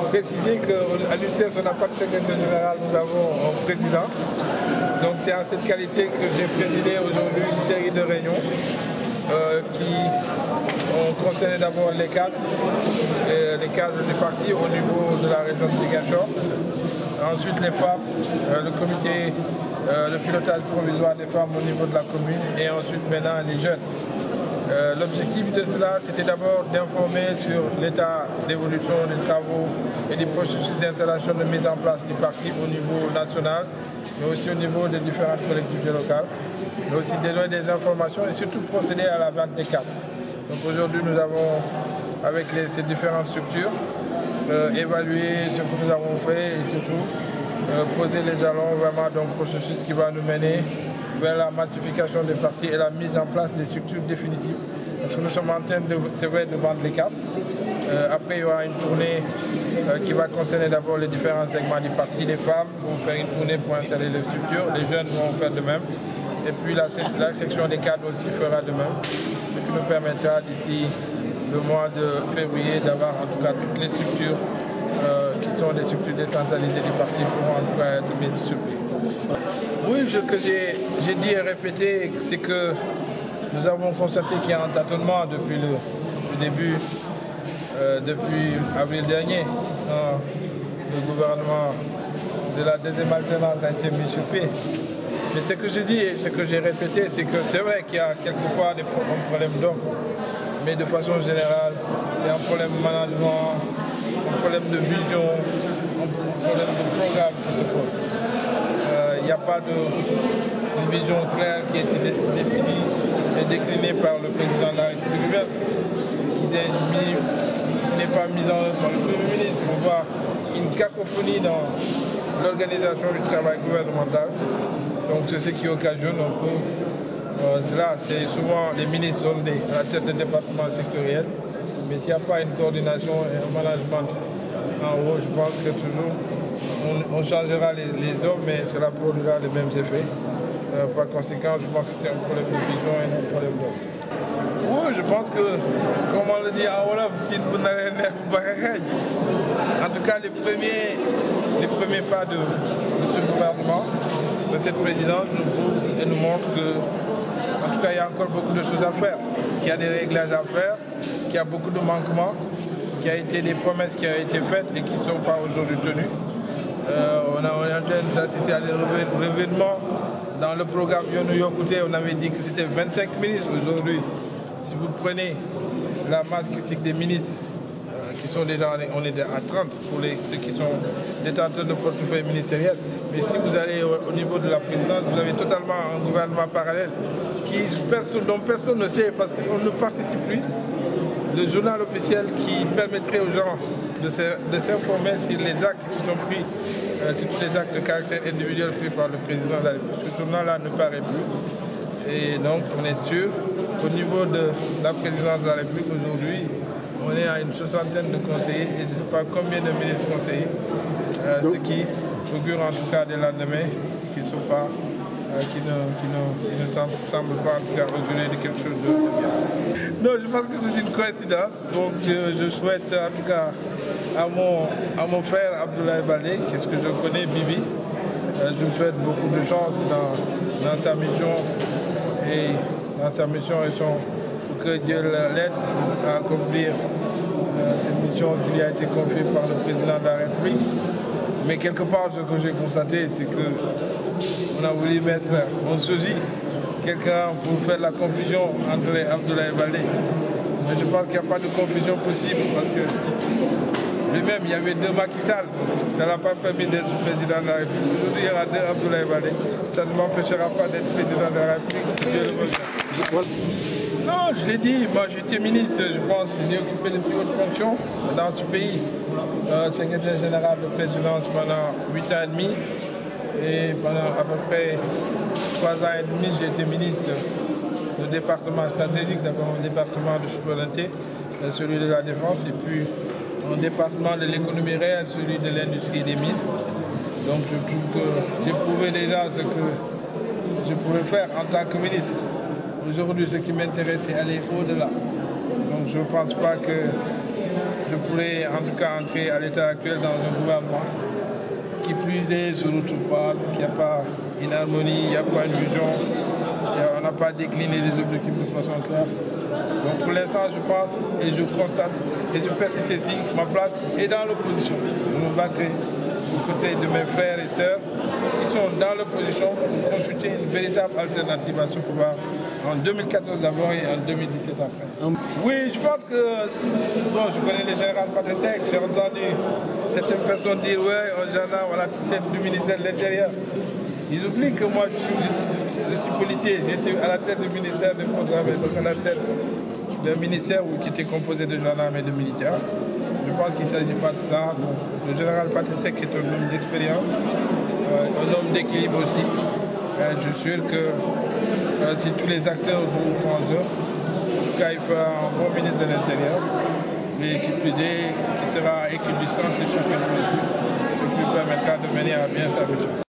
préciser qu'à l'UCS, on n'a pas de secrétaire général, nous avons un président. Donc c'est à cette qualité que j'ai présidé aujourd'hui une série de réunions qui ont concerné d'abord les cadres du parti au niveau de la région de Ziguinchor. Ensuite les femmes, le comité, le pilotage provisoire des femmes au niveau de la commune et ensuite maintenant les jeunes. L'objectif de cela, c'était d'abord d'informer sur l'état d'évolution des travaux et des processus d'installation de mise en place du parti au niveau national, mais aussi au niveau des différentes collectivités locales, mais aussi donner des informations et surtout procéder à la vente des cartes. Donc aujourd'hui, nous avons, avec ces différentes structures, évalué ce que nous avons fait et surtout poser les jalons vraiment d'un processus qui va nous mener vers la massification des partis et la mise en place des structures définitives. Parce que nous sommes en train de vendre les cartes. Après, il y aura une tournée qui va concerner d'abord les différents segments du parti. Les femmes vont faire une tournée pour installer les structures, les jeunes vont faire de même. Et puis la section des cadres aussi fera de même. Ce qui nous permettra d'ici le mois de février d'avoir en tout cas toutes les structures qui sont des structures décentralisées du parti pourront en tout cas être mises sur pied. Oui, ce que j'ai dit et répété, c'est que nous avons constaté qu'il y a un tâtonnement depuis le début, depuis avril dernier. Le gouvernement de la deuxième alternance a été mis sur pied. Mais ce que je dis et ce que j'ai répété, c'est que c'est vrai qu'il y a quelquefois un problème d'homme, mais de façon générale, c'est un problème de management, un problème de vision, un problème de programme qui se pose. Il n'y a pas une vision claire qui a été définie et déclinée par le président de la République lui-même, qui n'est pas mise en œuvre par le Premier ministre. On voit une cacophonie dans l'organisation du travail gouvernemental. Donc c'est ce qui occasionne un peu cela. C'est souvent les ministres sont à la tête des départements sectoriels, mais s'il n'y a pas une coordination et un management en haut, je pense que toujours on changera les hommes, mais cela produira les mêmes effets. Par conséquent, je pense que c'est un problème de vision et un problème d'homme. Oui, je pense que, comme on le dit en Wolof, en tout cas les premiers pas de ce gouvernement, de cette présidence, nous prouvent et nous montrent que, en tout cas, il y a encore beaucoup de choses à faire, qu'il y a des réglages à faire, qu'il y a beaucoup de manquements, qu'il y a été des promesses qui ont été faites et qui ne sont pas aujourd'hui tenues. On est en train d'assister à des événements. Dans le programme Yonou Yokouté, on avait dit que c'était 25 ministres. Aujourd'hui, si vous prenez la masse critique des ministres, qui sont déjà, on est à 30 pour ceux qui sont détenteurs de portefeuille ministériel. Mais si vous allez au niveau de la présidence, vous avez totalement un gouvernement parallèle dont personne ne sait parce qu'on ne participe plus. Le journal officiel qui permettrait aux gens de s'informer sur les actes qui sont pris, sur tous les actes de caractère individuel pris par le président de la République. Ce journal-là ne paraît plus. Et donc on est sûr qu'au niveau de la présidence de la République aujourd'hui, on est à une soixantaine de conseillers et je ne sais pas combien de ministres conseillers, ce qui augure en tout cas des lendemains qui ne semblent pas en tout cas augurer de quelque chose de bien. Non, je pense que c'est une coïncidence. Donc je souhaite en tout cas à mon frère Abdoulaye Baldé, qui est ce que je connais, Bibi, je lui souhaite beaucoup de chance dans sa mission et que Dieu l'aide à accomplir cette mission qui lui a été confiée par le président de la République. Mais quelque part, ce que j'ai constaté, c'est qu'on a voulu mettre en sosie quelqu'un pour faire la confusion entre Abdoulaye Baldé. Mais je pense qu'il n'y a pas de confusion possible parce que lui-même, il y avait deux Macky Sall. Ça n'a pas permis d'être président de la République. Aujourd'hui, il y aura deux Abdoulaye Baldé. Ça ne m'empêchera pas d'être président de la République si Dieu le veut. Non, je l'ai dit, moi j'étais ministre, je pense, j'ai occupé les plus hautes fonctions dans ce pays. Secrétaire général de présidence pendant 8 ans et demi. Et pendant à peu près 3 ans et demi, j'ai été ministre du département stratégique, d'abord un département de souveraineté, celui de la défense, et puis un département de l'économie réelle, celui de l'industrie et des mines. Donc je trouve que j'ai prouvé déjà ce que je pouvais faire en tant que ministre. Aujourd'hui, ce qui m'intéresse, c'est aller au-delà. Donc je ne pense pas que je pourrais en tout cas entrer à l'état actuel dans un gouvernement qui plus est sur le pas, qu'il n'y a pas une harmonie, il n'y a pas une vision, on n'a pas décliné les objectifs de façon claire. Donc pour l'instant, je pense et je constate et je persiste ici, ma place est dans l'opposition. Je me battrai aux côtés de mes frères et sœurs qui sont dans l'opposition pour consulter une véritable alternative à ce pouvoir en 2014 d'abord et en 2017 après. Oui, je pense que, bon, je connais le général Pathé Seck, j'ai entendu certaines personnes dire, ouais, un gendarme à la tête du ministère de l'Intérieur. Ils oublient que moi, je suis policier, j'étais à la tête du ministère des Forces armées, donc à la tête d'un ministère qui était composé de gendarmes et de militaires. Je pense qu'il ne s'agit pas de ça. Bon, le général Pathé Seck est un homme d'expérience, un homme d'équilibre aussi. Je suis sûr que si tous les acteurs font en œuvre, en tout cas il fera un bon ministre de l'Intérieur, mais qui sera équidistant sur chacun de nous, ce qui lui permettra de mener à bien sa mission.